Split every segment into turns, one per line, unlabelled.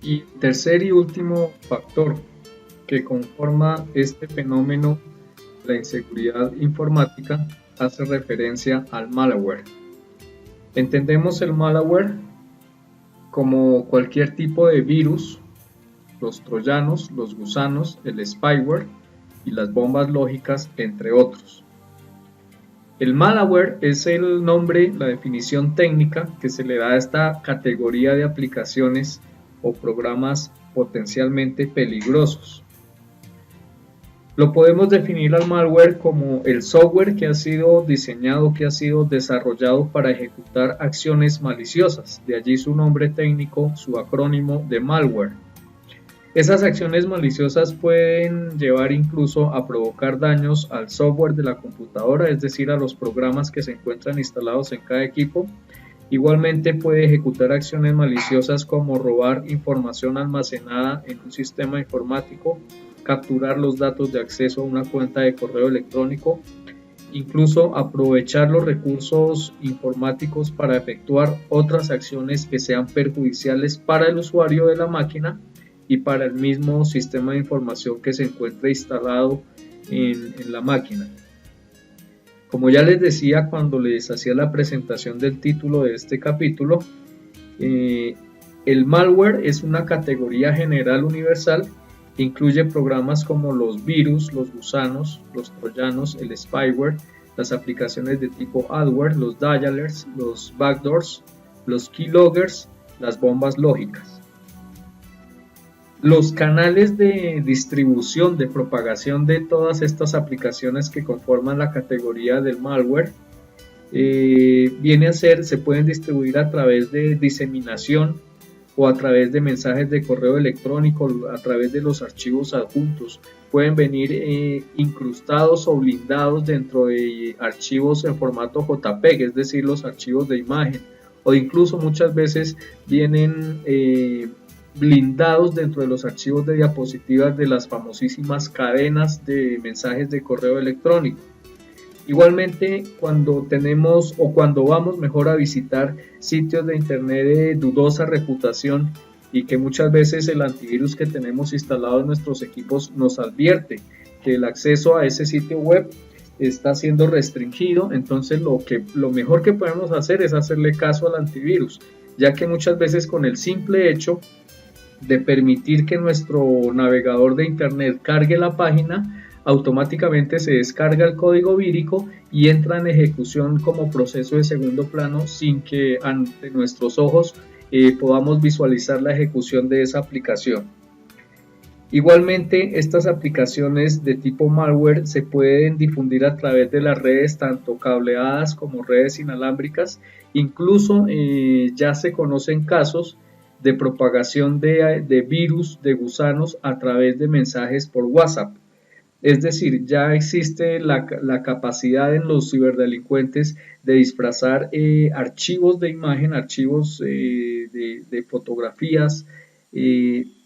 Y tercer y último factor que conforma este fenómeno, la inseguridad informática, hace referencia al malware. Entendemos el malware como cualquier tipo de virus, los troyanos, los gusanos, el spyware y las bombas lógicas, entre otros. El malware es el nombre, la definición técnica que se le da a esta categoría de aplicaciones o programas potencialmente peligrosos. Lo podemos definir al malware como el software que ha sido diseñado, que ha sido desarrollado para ejecutar acciones maliciosas, de allí su nombre técnico, su acrónimo de malware. Esas acciones maliciosas pueden llevar incluso a provocar daños al software de la computadora, es decir, a los programas que se encuentran instalados en cada equipo. Igualmente puede ejecutar acciones maliciosas como robar información almacenada en un sistema informático, capturar los datos de acceso a una cuenta de correo electrónico, incluso aprovechar los recursos informáticos para efectuar otras acciones que sean perjudiciales para el usuario de la máquina y para el mismo sistema de información que se encuentra instalado en la máquina. Como ya les decía cuando les hacía la presentación del título de este capítulo, el malware es una categoría general universal que incluye programas como los virus, los gusanos, los troyanos, el spyware, las aplicaciones de tipo adware, los dialers, los backdoors, los keyloggers, las bombas lógicas. Los canales de distribución, de propagación de todas estas aplicaciones que conforman la categoría del malware, se pueden distribuir a través de diseminación o a través de mensajes de correo electrónico, a través de los archivos adjuntos. Pueden venir incrustados o blindados dentro de archivos en formato JPEG, es decir, los archivos de imagen, o incluso muchas veces vienen blindados dentro de los archivos de diapositivas de las famosísimas cadenas de mensajes de correo electrónico. Igualmente, cuando vamos mejor a visitar sitios de internet de dudosa reputación y que muchas veces el antivirus que tenemos instalado en nuestros equipos nos advierte que el acceso a ese sitio web está siendo restringido, entonces lo mejor que podemos hacer es hacerle caso al antivirus, ya que muchas veces con el simple hecho de permitir que nuestro navegador de internet cargue la página, automáticamente se descarga el código vírico y entra en ejecución como proceso de segundo plano sin que ante nuestros ojos podamos visualizar la ejecución de esa aplicación. Igualmente, estas aplicaciones de tipo malware se pueden difundir a través de las redes tanto cableadas como redes inalámbricas. Incluso ya se conocen casos de propagación de virus, de gusanos a través de mensajes por WhatsApp. Es decir, ya existe la capacidad en los ciberdelincuentes de disfrazar archivos de imagen, archivos de fotografías,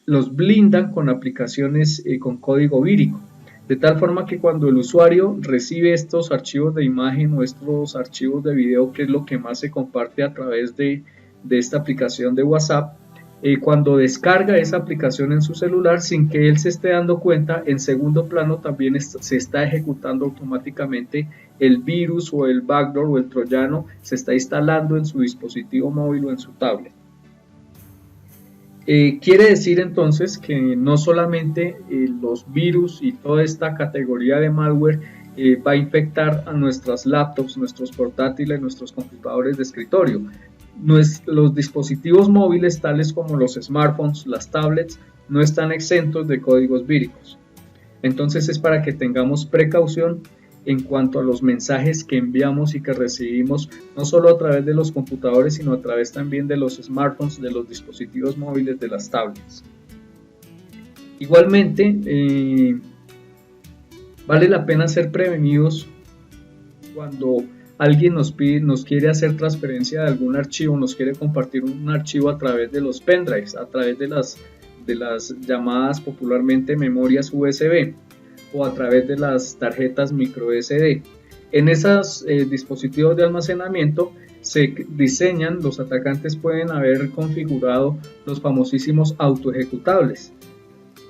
los blindan con aplicaciones con código vírico, de tal forma que cuando el usuario recibe estos archivos de imagen o estos archivos de video, que es lo que más se comparte a través de esta aplicación de WhatsApp, cuando descarga esa aplicación en su celular sin que él se esté dando cuenta, en segundo plano también se está ejecutando automáticamente el virus o el backdoor o el troyano, se está instalando en su dispositivo móvil o en su tablet. Quiere decir entonces que no solamente los virus y toda esta categoría de malware va a infectar a nuestras laptops, nuestros portátiles, nuestros computadores de escritorio. Los dispositivos móviles tales como los smartphones, las tablets, no están exentos de códigos víricos. Entonces es para que tengamos precaución en cuanto a los mensajes que enviamos y que recibimos, no solo a través de los computadores, sino a través también de los smartphones, de los dispositivos móviles, de las tablets. Igualmente, vale la pena ser prevenidos cuando alguien nos quiere hacer transferencia de algún archivo, nos quiere compartir un archivo a través de los pendrives, a través de las llamadas popularmente memorias USB o a través de las tarjetas micro SD. En esos dispositivos de almacenamiento se diseñan, los atacantes pueden haber configurado los famosísimos autoejecutables.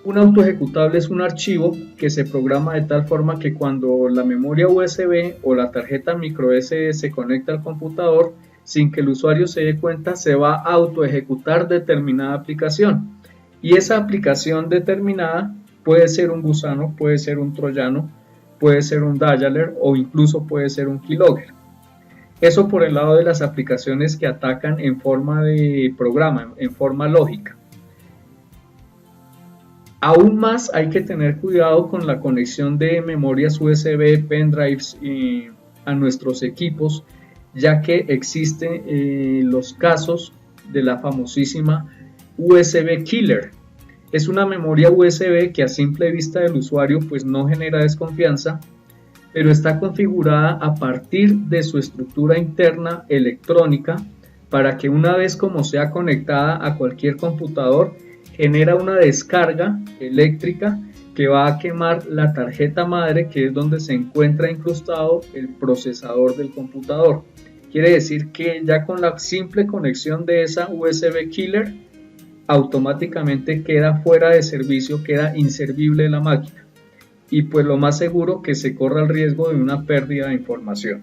Un autoejecutable es un archivo que se programa de tal forma que cuando la memoria USB o la tarjeta micro SD se conecta al computador, sin que el usuario se dé cuenta, se va a autoejecutar determinada aplicación. Y esa aplicación determinada puede ser un gusano, puede ser un troyano, puede ser un dialer o incluso puede ser un keylogger. Eso por el lado de las aplicaciones que atacan en forma de programa, en forma lógica. Aún más hay que tener cuidado con la conexión de memorias USB, pendrives a nuestros equipos, ya que existen los casos de la famosísima USB Killer. Es una memoria USB que a simple vista del usuario pues no genera desconfianza, pero está configurada a partir de su estructura interna electrónica para que una vez como sea conectada a cualquier computador, genera una descarga eléctrica que va a quemar la tarjeta madre, que es donde se encuentra incrustado el procesador del computador. Quiere decir que ya con la simple conexión de esa USB Killer, automáticamente queda fuera de servicio, queda inservible la máquina. Y pues lo más seguro que se corra el riesgo de una pérdida de información.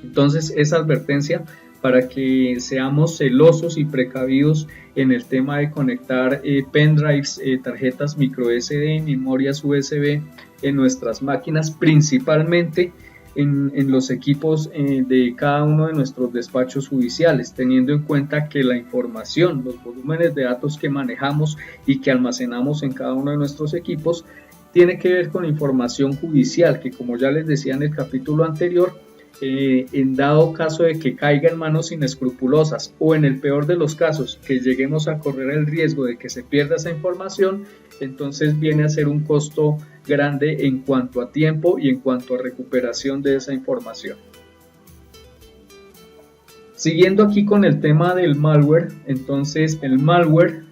Entonces esa advertencia para que seamos celosos y precavidos en el tema de conectar pendrives, tarjetas micro SD, memorias USB en nuestras máquinas, principalmente en los equipos de cada uno de nuestros despachos judiciales, teniendo en cuenta que la información, los volúmenes de datos que manejamos y que almacenamos en cada uno de nuestros equipos, tiene que ver con información judicial que, como ya les decía en el capítulo anterior, en dado caso de que caiga en manos inescrupulosas o en el peor de los casos que lleguemos a correr el riesgo de que se pierda esa información, entonces viene a ser un costo grande en cuanto a tiempo y en cuanto a recuperación de esa información. Siguiendo aquí con el tema del malware, entonces el malware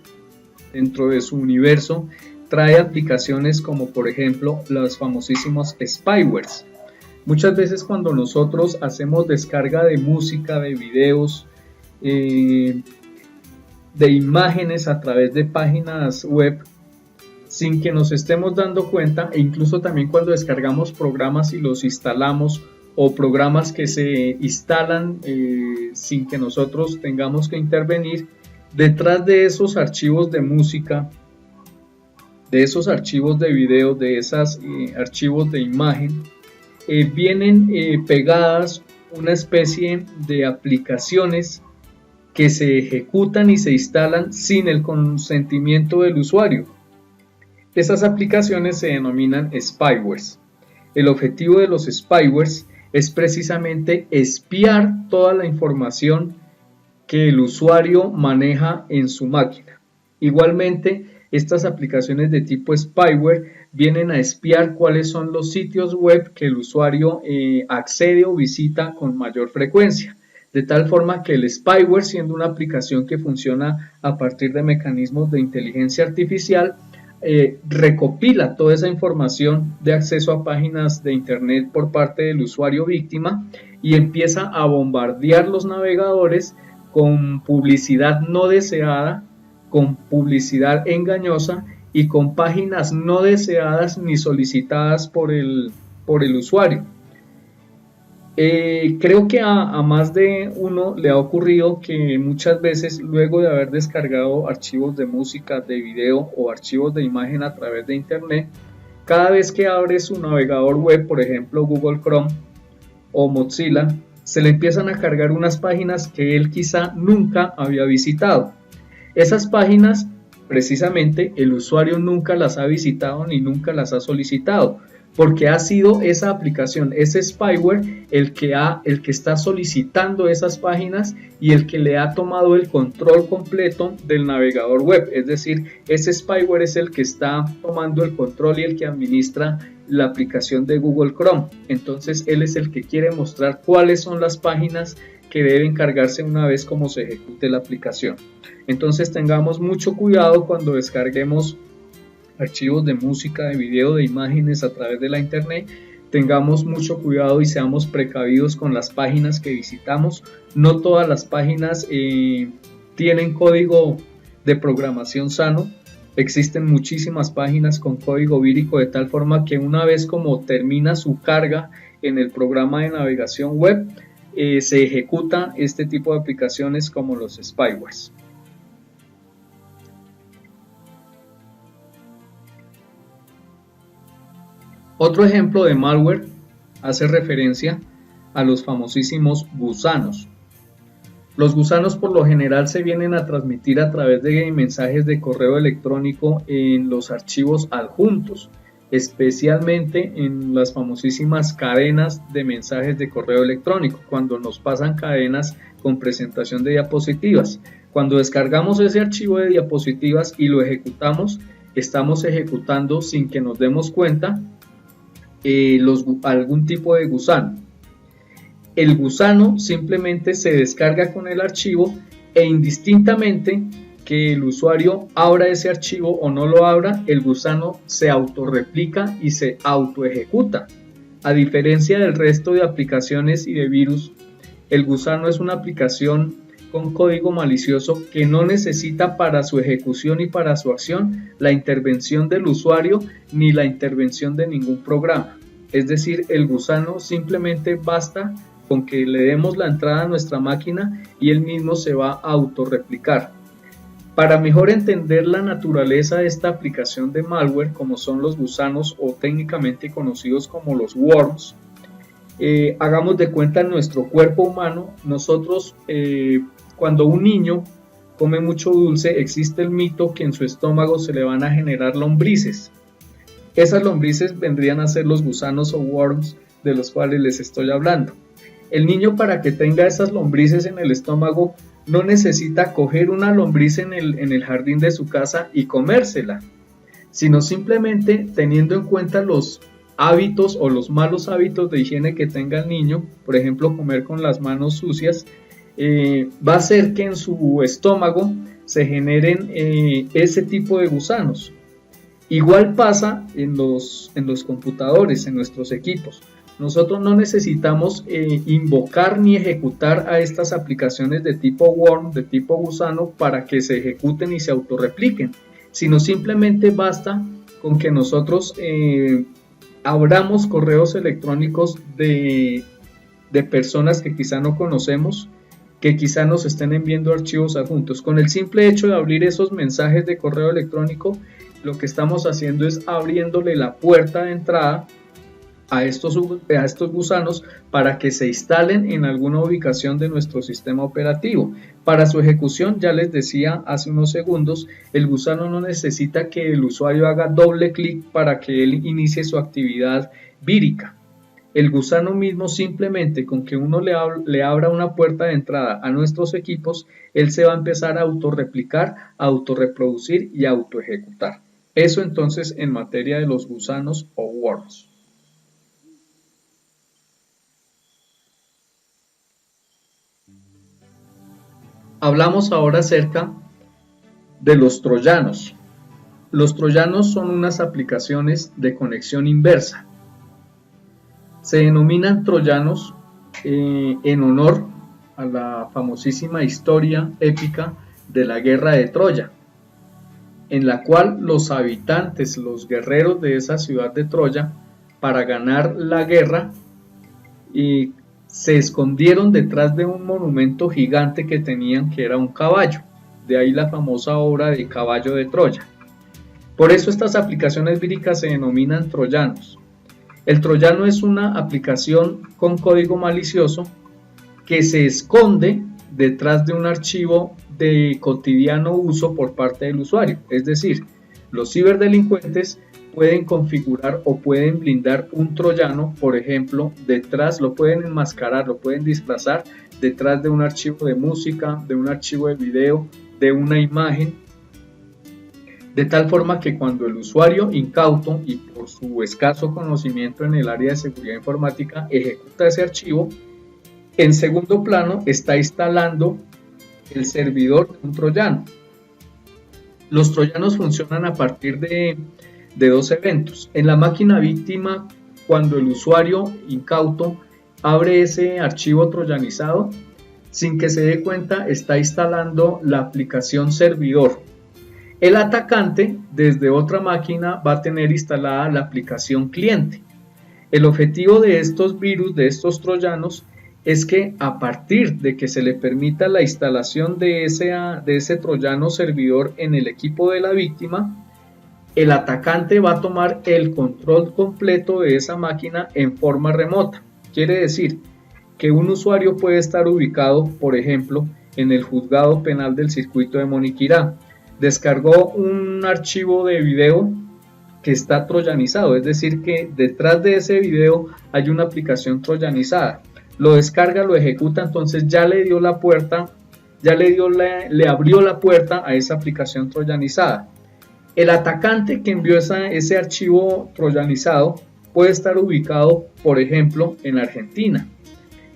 dentro de su universo trae aplicaciones como por ejemplo los famosísimos spywares. Muchas veces cuando nosotros hacemos descarga de música, de videos, de imágenes a través de páginas web, sin que nos estemos dando cuenta, e incluso también cuando descargamos programas y los instalamos, o programas que se instalan sin que nosotros tengamos que intervenir, detrás de esos archivos de música, de esos archivos de video, de esos archivos de imagen, vienen pegadas una especie de aplicaciones que se ejecutan y se instalan sin el consentimiento del usuario. Esas aplicaciones se denominan spywares. El objetivo de los spywares es precisamente espiar toda la información que el usuario maneja en su máquina. Igualmente, estas aplicaciones de tipo spyware vienen a espiar cuáles son los sitios web que el usuario accede o visita con mayor frecuencia, de tal forma que el spyware, siendo una aplicación que funciona a partir de mecanismos de inteligencia artificial, recopila toda esa información de acceso a páginas de internet por parte del usuario víctima y empieza a bombardear los navegadores con publicidad no deseada, con publicidad engañosa y con páginas no deseadas ni solicitadas por el usuario. Creo que a más de uno le ha ocurrido que muchas veces, luego de haber descargado archivos de música, de video o archivos de imagen a través de internet, cada vez que abre su navegador web, por ejemplo Google Chrome o Mozilla, se le empiezan a cargar unas páginas que él quizá nunca había visitado. Esas páginas, precisamente, el usuario nunca las ha visitado ni nunca las ha solicitado, porque ha sido esa aplicación, ese spyware, el que está solicitando esas páginas y el que le ha tomado el control completo del navegador web. Es decir, ese spyware es el que está tomando el control y el que administra la aplicación de Google Chrome. Entonces, él es el que quiere mostrar cuáles son las páginas que deben cargarse una vez como se ejecute la aplicación. Entonces, tengamos mucho cuidado cuando descarguemos archivos de música, de video, de imágenes a través de la internet, tengamos mucho cuidado y seamos precavidos con las páginas que visitamos. No todas las páginas tienen código de programación sano. Existen muchísimas páginas con código vírico, de tal forma que una vez como termina su carga en el programa de navegación web, se ejecuta este tipo de aplicaciones como los spywares. Otro ejemplo de malware hace referencia a los famosísimos gusanos. Los gusanos por lo general se vienen a transmitir a través de mensajes de correo electrónico en los archivos adjuntos, especialmente en las famosísimas cadenas de mensajes de correo electrónico, cuando nos pasan cadenas con presentación de diapositivas. Cuando descargamos ese archivo de diapositivas y lo ejecutamos, estamos ejecutando sin que nos demos cuenta algún tipo de gusano. El gusano simplemente se descarga con el archivo e indistintamente que el usuario abra ese archivo o no lo abra, el gusano se autorreplica y se autoejecuta. A diferencia del resto de aplicaciones y de virus, el gusano es una aplicación con código malicioso que no necesita para su ejecución y para su acción la intervención del usuario ni la intervención de ningún programa. Es decir, el gusano simplemente basta con que le demos la entrada a nuestra máquina y él mismo se va a autorreplicar. Para mejor entender la naturaleza de esta aplicación de malware, como son los gusanos o técnicamente conocidos como los worms, hagamos de cuenta en nuestro cuerpo humano. Nosotros, cuando un niño come mucho dulce, existe el mito que en su estómago se le van a generar lombrices. Esas lombrices vendrían a ser los gusanos o worms de los cuales les estoy hablando. El niño, para que tenga esas lombrices en el estómago, no necesita coger una lombriz en el jardín de su casa y comérsela, sino simplemente teniendo en cuenta los hábitos o los malos hábitos de higiene que tenga el niño, por ejemplo comer con las manos sucias, va a hacer que en su estómago se generen ese tipo de gusanos. Igual pasa en los computadores, en nuestros equipos. Nosotros no necesitamos invocar ni ejecutar a estas aplicaciones de tipo worm, de tipo gusano, para que se ejecuten y se autorrepliquen, sino simplemente basta con que nosotros abramos correos electrónicos de personas que quizá no conocemos, que quizá nos estén enviando archivos adjuntos. Con el simple hecho de abrir esos mensajes de correo electrónico, lo que estamos haciendo es abriéndole la puerta de entrada a estos gusanos para que se instalen en alguna ubicación de nuestro sistema operativo. Para su ejecución, ya les decía hace unos segundos, el gusano no necesita que el usuario haga doble clic para que él inicie su actividad vírica. El gusano mismo, simplemente con que uno le abra una puerta de entrada a nuestros equipos, él se va a empezar a autorreplicar, a autorreproducir y a autoejecutar. Eso entonces en materia de los gusanos o worms. Hablamos ahora acerca de los troyanos. Los troyanos son unas aplicaciones de conexión inversa. Se denominan troyanos en honor a la famosísima historia épica de la guerra de Troya, en la cual los habitantes, los guerreros de esa ciudad de Troya, para ganar la guerra, se escondieron detrás de un monumento gigante que tenían, que era un caballo. De ahí la famosa obra de Caballo de Troya. Por eso estas aplicaciones víricas se denominan troyanos. El troyano es una aplicación con código malicioso que se esconde detrás de un archivo de cotidiano uso por parte del usuario. Es decir, los ciberdelincuentes pueden configurar o pueden blindar un troyano, por ejemplo, detrás, lo pueden enmascarar, lo pueden disfrazar detrás de un archivo de música, de un archivo de video, de una imagen, de tal forma que cuando el usuario incauto y por su escaso conocimiento en el área de seguridad informática ejecuta ese archivo, en segundo plano está instalando el servidor de un troyano. Los troyanos funcionan a partir de dos eventos. En la máquina víctima cuando el usuario incauto abre ese archivo troyanizado, sin que se dé cuenta está instalando la aplicación servidor. El atacante desde otra máquina va a tener instalada la aplicación cliente. El objetivo de estos virus, de estos troyanos, es que a partir de que se le permita la instalación de ese troyano servidor en el equipo de la víctima, el atacante va a tomar el control completo de esa máquina en forma remota. Quiere decir que un usuario puede estar ubicado, por ejemplo, en el juzgado penal del circuito de Moniquirá. Descargó un archivo de video que está troyanizado, es decir que detrás de ese video hay una aplicación troyanizada. Lo descarga, lo ejecuta, entonces ya le dio la puerta, le abrió la puerta a esa aplicación troyanizada. El atacante que envió ese archivo troyanizado puede estar ubicado, por ejemplo, en Argentina.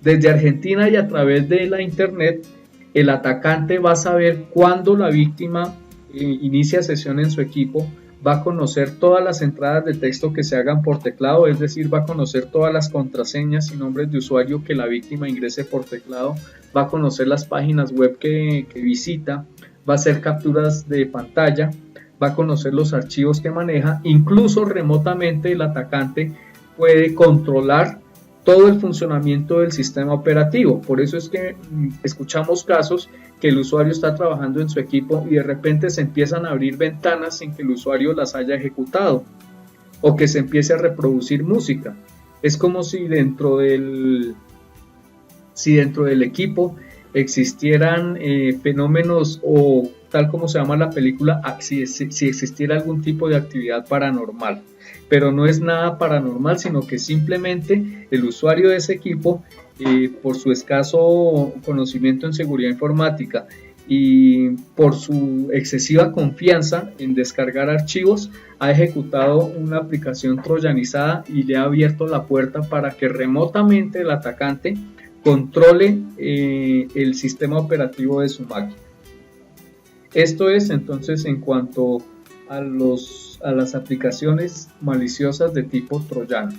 Desde Argentina y a través de la internet, el atacante va a saber cuándo la víctima inicia sesión en su equipo, va a conocer todas las entradas de texto que se hagan por teclado, es decir, va a conocer todas las contraseñas y nombres de usuario que la víctima ingrese por teclado, va a conocer las páginas web que visita, va a hacer capturas de pantalla, va a conocer los archivos que maneja, incluso remotamente el atacante puede controlar todo el funcionamiento del sistema operativo. Por eso es que escuchamos casos que el usuario está trabajando en su equipo y de repente se empiezan a abrir ventanas sin que el usuario las haya ejecutado, o que se empiece a reproducir música. Es como si dentro del equipo existieran fenómenos, o tal como se llama la película, si existiera algún tipo de actividad paranormal. Pero no es nada paranormal, sino que simplemente el usuario de ese equipo, por su escaso conocimiento en seguridad informática y por su excesiva confianza en descargar archivos, ha ejecutado una aplicación troyanizada y le ha abierto la puerta para que remotamente el atacante controle el sistema operativo de su máquina. Esto es entonces en cuanto a las aplicaciones maliciosas de tipo troyano.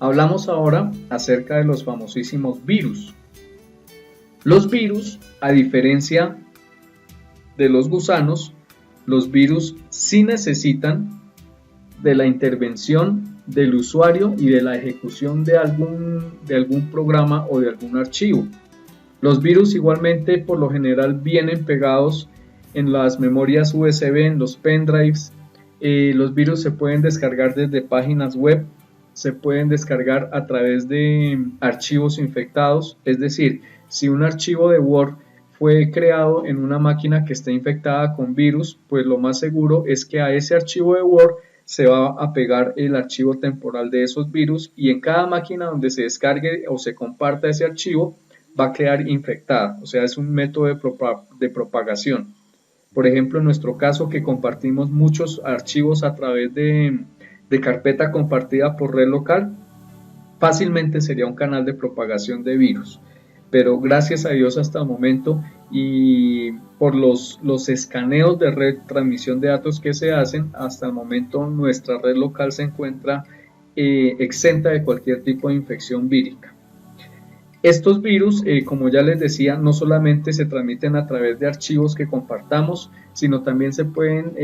Hablamos ahora acerca de los famosísimos virus. Los virus, a diferencia de los gusanos, los virus sí necesitan de la intervención del usuario y de la ejecución de algún programa o de algún archivo. Los virus igualmente por lo general vienen pegados en las memorias USB, en los pendrives. Los virus se pueden descargar desde páginas web, se pueden descargar a través de archivos infectados, es decir, si un archivo de Word fue creado en una máquina que esté infectada con virus, pues lo más seguro es que a ese archivo de Word se va a pegar el archivo temporal de esos virus, y en cada máquina donde se descargue o se comparta ese archivo va a quedar infectada, o sea, es un método de propagación. Por ejemplo, en nuestro caso, que compartimos muchos archivos a través de carpeta compartida por red local, fácilmente sería un canal de propagación de virus. Pero gracias a Dios hasta el momento, y por los escaneos de red, transmisión de datos que se hacen, hasta el momento nuestra red local se encuentra exenta de cualquier tipo de infección vírica. Estos virus, como ya les decía, no solamente se transmiten a través de archivos que compartamos, sino también se pueden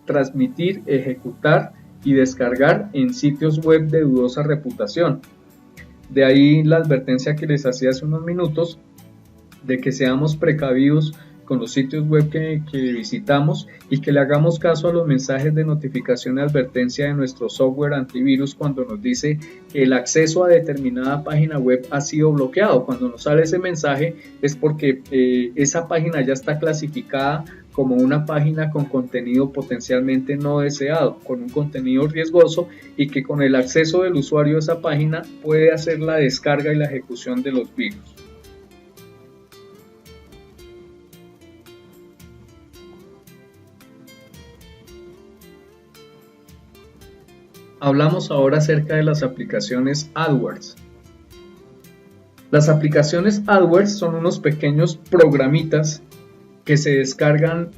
transmitir, ejecutar y descargar en sitios web de dudosa reputación. De ahí la advertencia que les hacía hace unos minutos de que seamos precavidos con los sitios web que visitamos y que le hagamos caso a los mensajes de notificación y advertencia de nuestro software antivirus cuando nos dice que el acceso a determinada página web ha sido bloqueado. Cuando nos sale ese mensaje es porque esa página ya está clasificada como una página con contenido potencialmente no deseado, con un contenido riesgoso, y que con el acceso del usuario a esa página puede hacer la descarga y la ejecución de los virus. Hablamos ahora acerca de las aplicaciones AdWords. Las aplicaciones AdWords son unos pequeños programitas que se descargan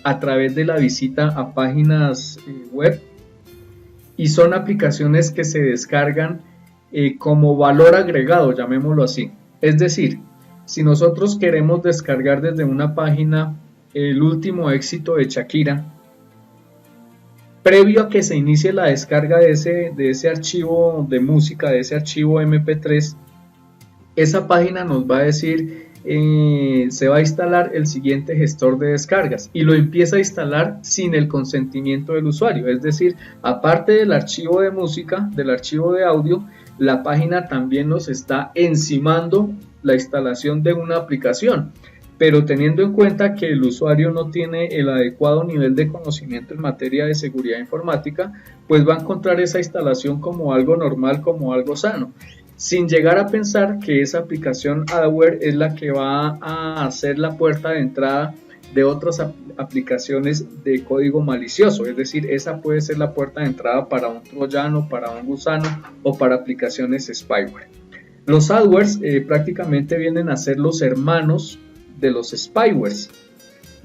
a través de la visita a páginas web, y son aplicaciones que se descargan como valor agregado, llamémoslo así. Es decir, si nosotros queremos descargar desde una página el último éxito de Shakira, previo a que se inicie la descarga de ese archivo de música, de ese archivo MP3, esa página nos va a decir, se va a instalar el siguiente gestor de descargas, y lo empieza a instalar sin el consentimiento del usuario. Es decir, aparte del archivo de música, del archivo de audio, la página también nos está encimando la instalación de una aplicación, pero teniendo en cuenta que el usuario no tiene el adecuado nivel de conocimiento en materia de seguridad informática, pues va a encontrar esa instalación como algo normal, como algo sano, sin llegar a pensar que esa aplicación adware es la que va a hacer la puerta de entrada de otras aplicaciones de código malicioso. Es decir, esa puede ser la puerta de entrada para un troyano, para un gusano o para aplicaciones spyware. Los adwares prácticamente vienen a ser los hermanos de los spywares,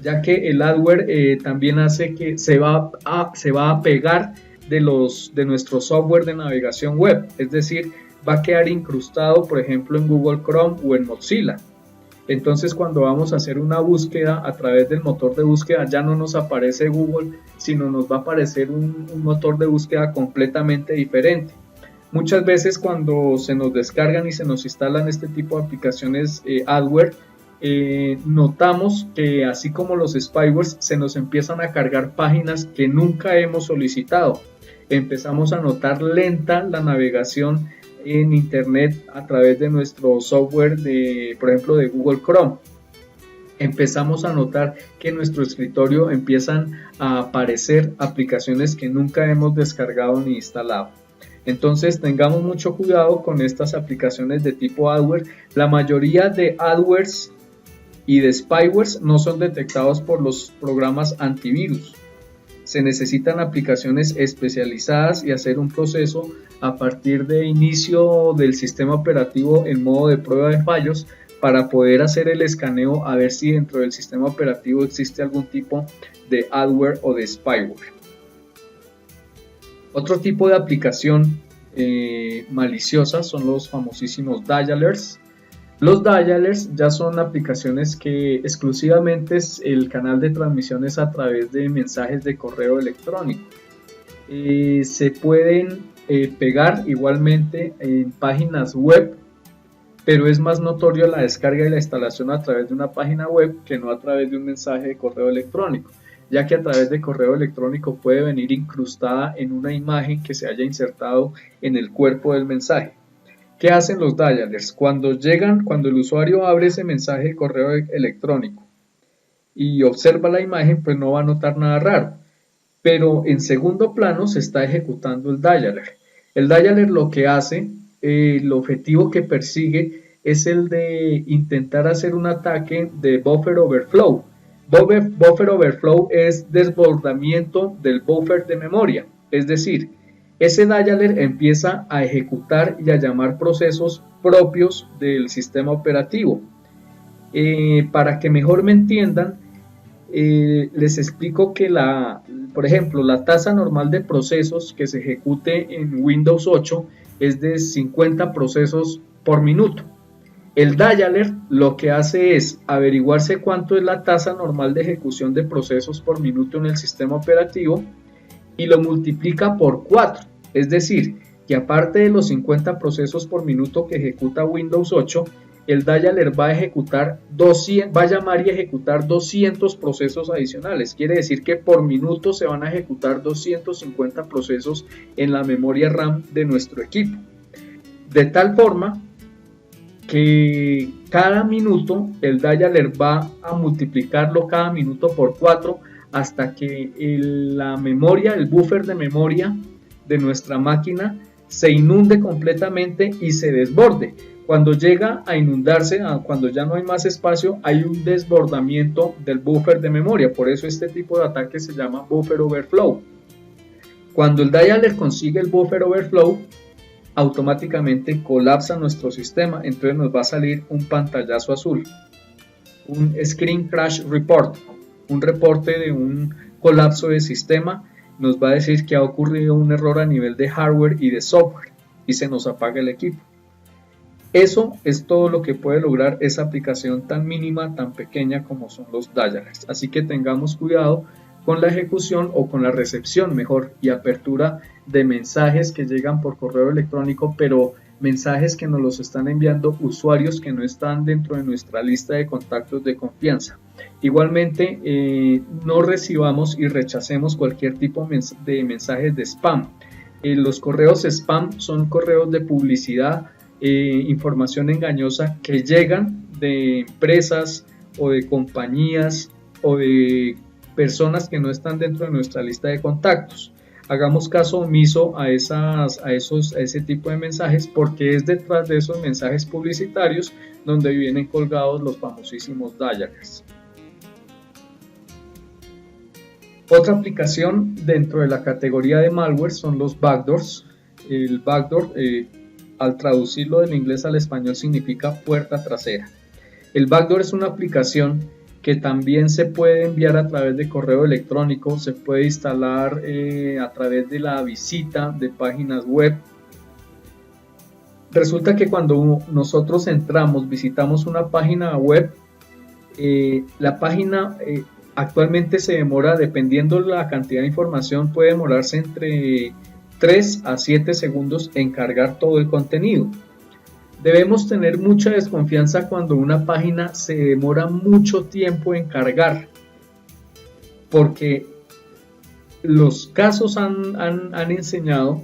ya que el adware también hace que se va a pegar de nuestro software de navegación web. Es decir, va a quedar incrustado, por ejemplo, en Google Chrome o en Mozilla. Entonces, cuando vamos a hacer una búsqueda a través del motor de búsqueda, ya no nos aparece Google, sino nos va a aparecer un motor de búsqueda completamente diferente. Muchas veces cuando se nos descargan y se nos instalan este tipo de aplicaciones adware, notamos que así como los spywares, se nos empiezan a cargar páginas que nunca hemos solicitado. Empezamos a notar lenta la navegación en internet a través de nuestro software por ejemplo, de Google Chrome. Empezamos a notar que en nuestro escritorio empiezan a aparecer aplicaciones que nunca hemos descargado ni instalado. Entonces tengamos mucho cuidado con estas aplicaciones de tipo adware. La mayoría de adwares y de spywares no son detectados por los programas antivirus. Se necesitan aplicaciones especializadas y hacer un proceso a partir de inicio del sistema operativo en modo de prueba de fallos para poder hacer el escaneo a ver si dentro del sistema operativo existe algún tipo de adware o de spyware. Otro tipo de aplicación maliciosa son los famosísimos dialers. Los dialers ya son aplicaciones que exclusivamente es el canal de transmisiones a través de mensajes de correo electrónico. Se pueden pegar igualmente en páginas web, pero es más notorio la descarga y la instalación a través de una página web que no a través de un mensaje de correo electrónico, ya que a través de correo electrónico puede venir incrustada en una imagen que se haya insertado en el cuerpo del mensaje. ¿Qué hacen los dialers? Cuando el usuario abre ese mensaje de correo electrónico y observa la imagen, pues no va a notar nada raro, pero en segundo plano se está ejecutando el dialer. El dialer lo que hace, el objetivo que persigue es el de intentar hacer un ataque de buffer overflow. Buffer overflow es desbordamiento del buffer de memoria, es decir, ese dialer empieza a ejecutar y a llamar procesos propios del sistema operativo. Para que mejor me entiendan, les explico que por ejemplo, la tasa normal de procesos que se ejecute en Windows 8 es de 50 procesos por minuto. El dialer lo que hace es averiguarse cuánto es la tasa normal de ejecución de procesos por minuto en el sistema operativo y lo multiplica por 4. Es decir, que aparte de los 50 procesos por minuto que ejecuta Windows 8, el dialer va a llamar y ejecutar 200 procesos adicionales. Quiere decir que por minuto se van a ejecutar 250 procesos en la memoria RAM de nuestro equipo. De tal forma que cada minuto el dialer va a multiplicarlo cada minuto por 4 hasta que la memoria, el buffer de memoria de nuestra máquina se inunde completamente y se desborde. Cuando llega a inundarse, cuando ya no hay más espacio, hay un desbordamiento del buffer de memoria. Por eso este tipo de ataque se llama buffer overflow. Cuando el dialer consigue el buffer overflow, automáticamente colapsa nuestro sistema, entonces nos va a salir un pantallazo azul. un Screen Crash Report, un reporte de un colapso de sistema. Nos va a decir que ha ocurrido un error a nivel de hardware y de software y se nos apaga el equipo. Eso es todo lo que puede lograr esa aplicación tan mínima, tan pequeña como son los dialers. Así que tengamos cuidado con la ejecución o con la recepción, mejor, y apertura de mensajes que llegan por correo electrónico, pero mensajes que nos los están enviando usuarios que no están dentro de nuestra lista de contactos de confianza. Igualmente, no recibamos y rechacemos cualquier tipo de mensajes de spam. Los correos spam son correos de publicidad, información engañosa que llegan de empresas o de compañías o de personas que no están dentro de nuestra lista de contactos. Hagamos caso omiso a ese tipo de mensajes, porque es detrás de esos mensajes publicitarios donde vienen colgados los famosísimos dialers. Otra aplicación dentro de la categoría de malware son los backdoors. El backdoor, al traducirlo del inglés al español, significa puerta trasera. El backdoor es una aplicación que también se puede enviar a través de correo electrónico, se puede instalar a través de la visita de páginas web. Resulta que cuando nosotros visitamos una página web, la página actualmente se demora, dependiendo de la cantidad de información, puede demorarse entre 3 a 7 segundos en cargar todo el contenido. Debemos tener mucha desconfianza cuando una página se demora mucho tiempo en cargar, porque los casos han enseñado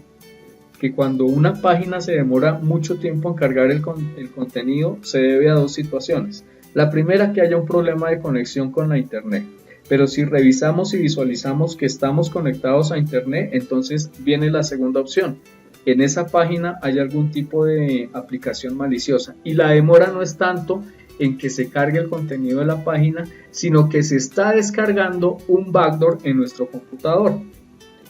que cuando una página se demora mucho tiempo en cargar el contenido, se debe a dos situaciones. La primera, que haya un problema de conexión con la internet, pero si revisamos y visualizamos que estamos conectados a internet, entonces viene la segunda opción. En esa página hay algún tipo de aplicación maliciosa, y la demora no es tanto en que se cargue el contenido de la página, sino que se está descargando un backdoor en nuestro computador.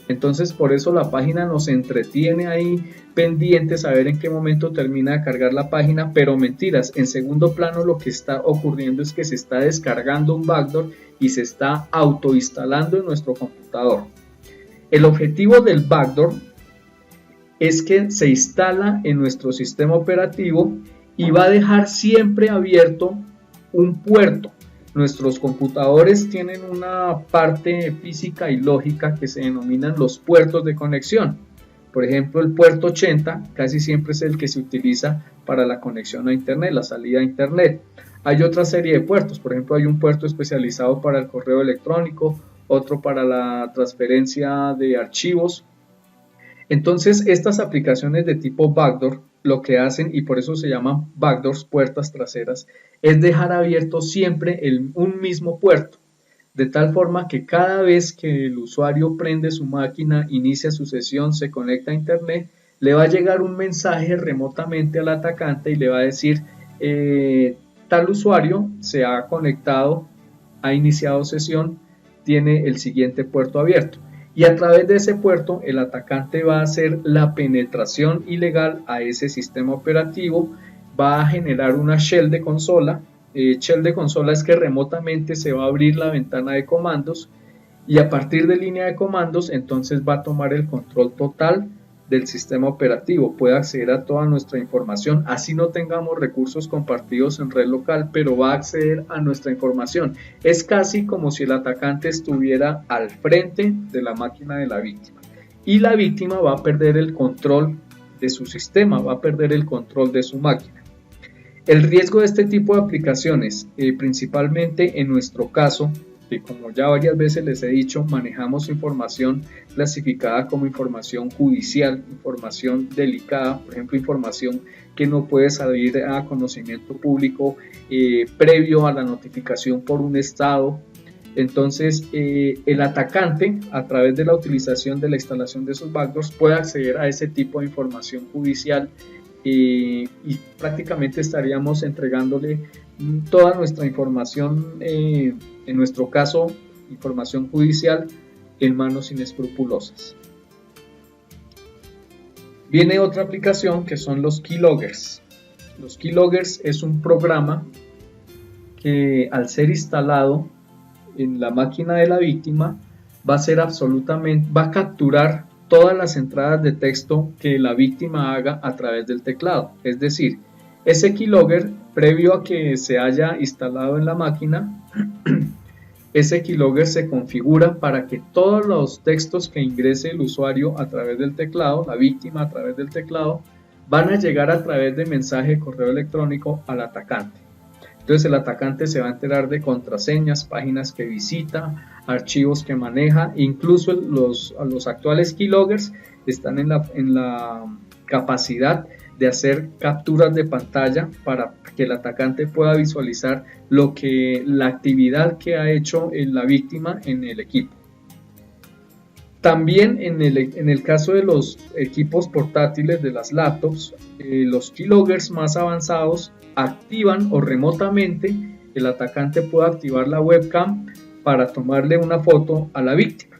Entonces, por eso la página nos entretiene ahí pendientes a ver en qué momento termina de cargar la página, pero mentiras, en segundo plano lo que está ocurriendo es que se está descargando un backdoor y se está autoinstalando en nuestro computador. El objetivo del backdoor es que se instala en nuestro sistema operativo y va a dejar siempre abierto un puerto. Nuestros computadores tienen una parte física y lógica que se denominan los puertos de conexión. Por ejemplo, el puerto 80 casi siempre es el que se utiliza para la conexión a internet, la salida a internet. Hay otra serie de puertos, por ejemplo, hay un puerto especializado para el correo electrónico, otro para la transferencia de archivos. Entonces, estas aplicaciones de tipo backdoor lo que hacen, y por eso se llaman backdoors, puertas traseras, es dejar abierto siempre un mismo puerto, de tal forma que cada vez que el usuario prende su máquina, inicia su sesión, se conecta a internet, le va a llegar un mensaje remotamente al atacante y le va a decir tal usuario se ha conectado, ha iniciado sesión, tiene el siguiente puerto abierto. Y a través de ese puerto el atacante va a hacer la penetración ilegal a ese sistema operativo, va a generar una shell de consola. Shell de consola es que remotamente se va a abrir la ventana de comandos y a partir de línea de comandos entonces va a tomar el control total del sistema operativo, puede acceder a toda nuestra información, así no tengamos recursos compartidos en red local, pero va a acceder a nuestra información. Es casi como si el atacante estuviera al frente de la máquina de la víctima y la víctima va a perder el control de su sistema, va a perder el control de su máquina. El riesgo de este tipo de aplicaciones, principalmente en nuestro caso, que como ya varias veces les he dicho, manejamos información clasificada como información judicial, información delicada, por ejemplo, información que no puede salir a conocimiento público previo a la notificación por un estado. Entonces, el atacante, a través de la utilización de la instalación de esos backdoors, puede acceder a ese tipo de información judicial y prácticamente estaríamos entregándole toda nuestra información, en nuestro caso información judicial, en manos inescrupulosas. Viene otra aplicación que son los keyloggers. Los keyloggers es un programa que al ser instalado en la máquina de la víctima va a capturar todas las entradas de texto que la víctima haga a través del teclado. Es decir, ese keylogger, previo a que se haya instalado en la máquina, ese keylogger se configura para que todos los textos que ingrese el usuario a través del teclado, la víctima a través del teclado, van a llegar a través de mensaje de correo electrónico al atacante. Entonces el atacante se va a enterar de contraseñas, páginas que visita, archivos que maneja, incluso los actuales keyloggers están en la capacidad de hacer capturas de pantalla para que el atacante pueda visualizar la actividad que ha hecho la víctima en el equipo. También en el caso de los equipos portátiles, de las laptops, los keyloggers más avanzados activan o remotamente el atacante puede activar la webcam para tomarle una foto a la víctima.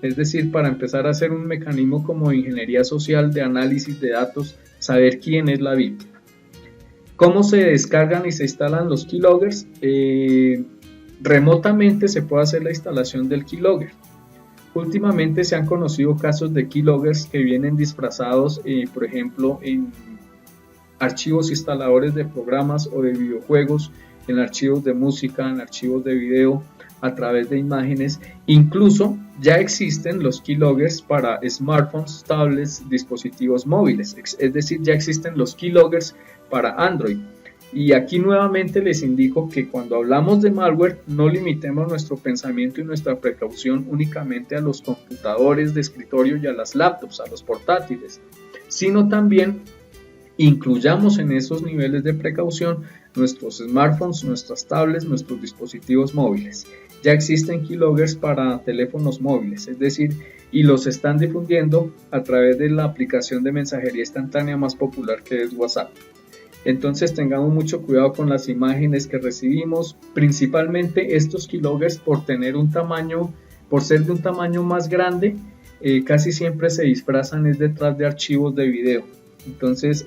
Es decir, para empezar a hacer un mecanismo como de ingeniería social, de análisis de datos, saber quién es la víctima. ¿Cómo se descargan y se instalan los keyloggers? Remotamente se puede hacer la instalación del keylogger. Últimamente se han conocido casos de keyloggers que vienen disfrazados, por ejemplo, en archivos instaladores de programas o de videojuegos, en archivos de música, en archivos de video, a través de imágenes. Incluso ya existen los keyloggers para smartphones, tablets, dispositivos móviles, es decir, ya existen los keyloggers para Android. Y aquí nuevamente les indico que cuando hablamos de malware no limitemos nuestro pensamiento y nuestra precaución únicamente a los computadores de escritorio y a las laptops, a los portátiles, sino también incluyamos en esos niveles de precaución nuestros smartphones, nuestras tablets, nuestros dispositivos móviles. Ya existen keyloggers para teléfonos móviles, es decir, y los están difundiendo a través de la aplicación de mensajería instantánea más popular que es WhatsApp. Entonces tengamos mucho cuidado con las imágenes que recibimos, principalmente estos keyloggers por ser de un tamaño más grande, casi siempre se disfrazan detrás de archivos de video. Entonces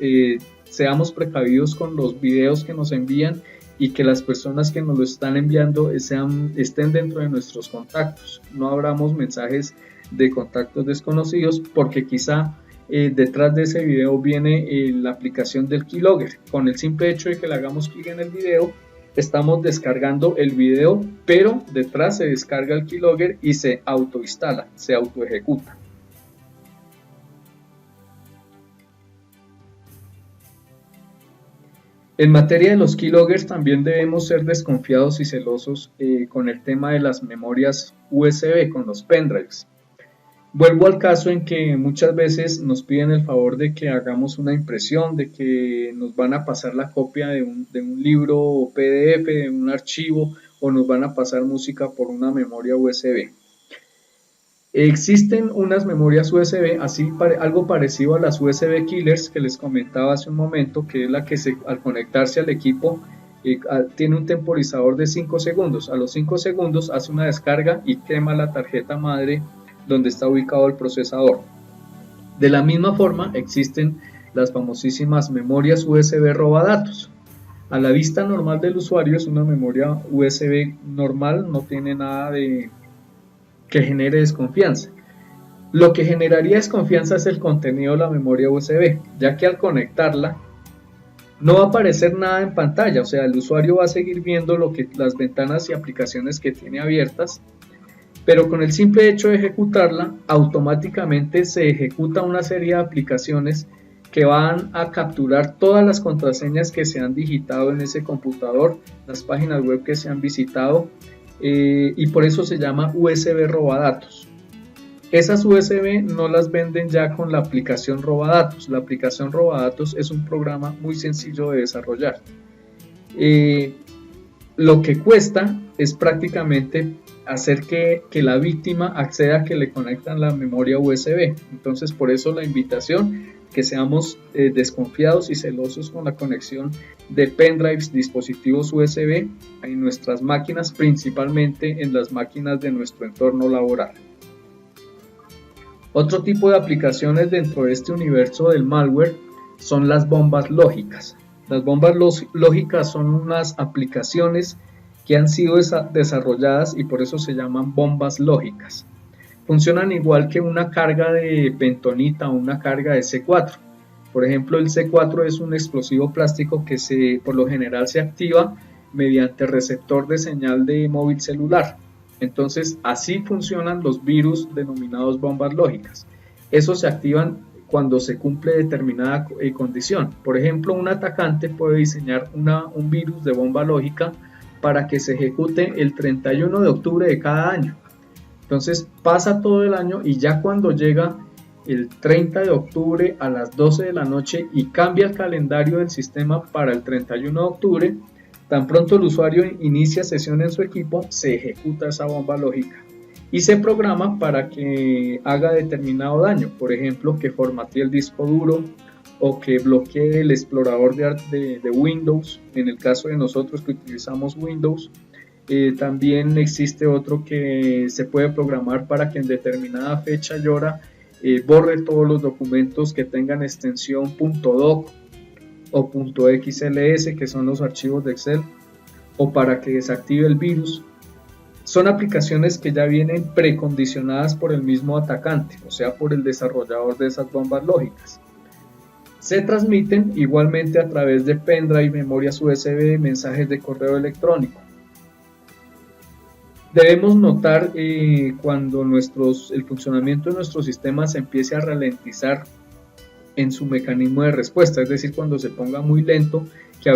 seamos precavidos con los videos que nos envían y que las personas que nos lo están enviando estén dentro de nuestros contactos. No abramos mensajes de contactos desconocidos porque quizá detrás de ese video viene la aplicación del keylogger. Con el simple hecho de que le hagamos clic en el video, estamos descargando el video, pero detrás se descarga el keylogger y se autoinstala, se autoejecuta. En materia de los keyloggers también debemos ser desconfiados y celosos con el tema de las memorias USB, con los pendrives. Vuelvo al caso en que muchas veces nos piden el favor de que hagamos una impresión, de que nos van a pasar la copia de un libro PDF, de un archivo, o nos van a pasar música por una memoria USB. Existen unas memorias USB, algo parecido a las USB Killers que les comentaba hace un momento, que es la que al conectarse al equipo tiene un temporizador de 5 segundos. A los 5 segundos hace una descarga y quema la tarjeta madre donde está ubicado el procesador. De la misma forma existen las famosísimas memorias USB robadatos. A la vista normal del usuario es una memoria USB normal, no tiene nada que genere desconfianza. Lo que generaría desconfianza es el contenido de la memoria USB, ya que al conectarla no va a aparecer nada en pantalla, o sea, el usuario va a seguir viendo las ventanas y aplicaciones que tiene abiertas, pero con el simple hecho de ejecutarla, automáticamente se ejecuta una serie de aplicaciones que van a capturar todas las contraseñas que se han digitado en ese computador, las páginas web que se han visitado, y por eso se llama USB robadatos. Esas USB no las venden ya con la aplicación robadatos. La aplicación robadatos es un programa muy sencillo de desarrollar. Lo que cuesta es prácticamente hacer que la víctima acceda a que le conectan la memoria USB. Entonces, por eso la invitación, que seamos desconfiados y celosos con la conexión de pendrives, dispositivos USB en nuestras máquinas, principalmente en las máquinas de nuestro entorno laboral. Otro tipo de aplicaciones dentro de este universo del malware son las bombas lógicas. Las bombas lógicas son unas aplicaciones que han sido desarrolladas y por eso se llaman bombas lógicas. Funcionan igual que una carga de pentonita o una carga de C4. Por ejemplo, el C4 es un explosivo plástico que por lo general se activa mediante receptor de señal de móvil celular. Entonces, así funcionan los virus denominados bombas lógicas. Esos se activan cuando se cumple determinada condición. Por ejemplo, un atacante puede diseñar un virus de bomba lógica para que se ejecute el 31 de octubre de cada año. Entonces pasa todo el año y ya cuando llega el 30 de octubre a las 12 de la noche y cambia el calendario del sistema para el 31 de octubre, tan pronto el usuario inicia sesión en su equipo, se ejecuta esa bomba lógica y se programa para que haga determinado daño, por ejemplo, que formatee el disco duro o que bloquee el explorador de Windows, en el caso de nosotros que utilizamos Windows. También existe otro que se puede programar para que en determinada fecha y hora borre todos los documentos que tengan extensión .doc o .xls, que son los archivos de Excel, o para que desactive el virus. Son aplicaciones que ya vienen precondicionadas por el mismo atacante, o sea, por el desarrollador de esas bombas lógicas. Se transmiten igualmente a través de pendrive, memorias USB, mensajes de correo electrónico. Debemos notar cuando el funcionamiento de nuestro sistema se empiece a ralentizar en su mecanismo de respuesta, es decir, cuando se ponga muy lento, que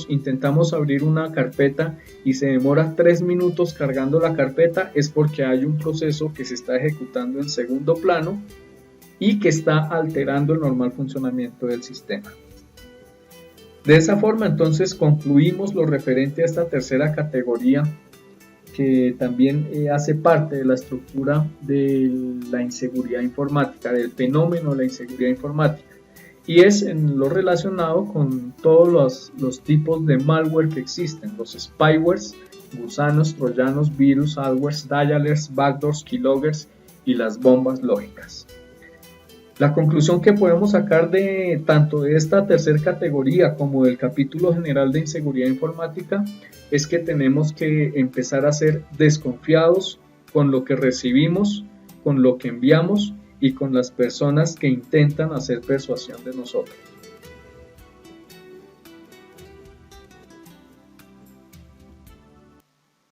intentamos abrir una carpeta y se demora 3 minutos cargando la carpeta, es porque hay un proceso que se está ejecutando en segundo plano y que está alterando el normal funcionamiento del sistema. De esa forma, entonces, concluimos lo referente a esta tercera categoría, que también hace parte de la estructura de la inseguridad informática, del fenómeno de la inseguridad informática, y es en lo relacionado con todos los tipos de malware que existen, los spywares, gusanos, troyanos, virus, adwares, dialers, backdoors, keyloggers y las bombas lógicas. La conclusión que podemos sacar de tanto de esta tercera categoría como del capítulo general de inseguridad informática es que tenemos que empezar a ser desconfiados con lo que recibimos, con lo que enviamos y con las personas que intentan hacer persuasión de nosotros.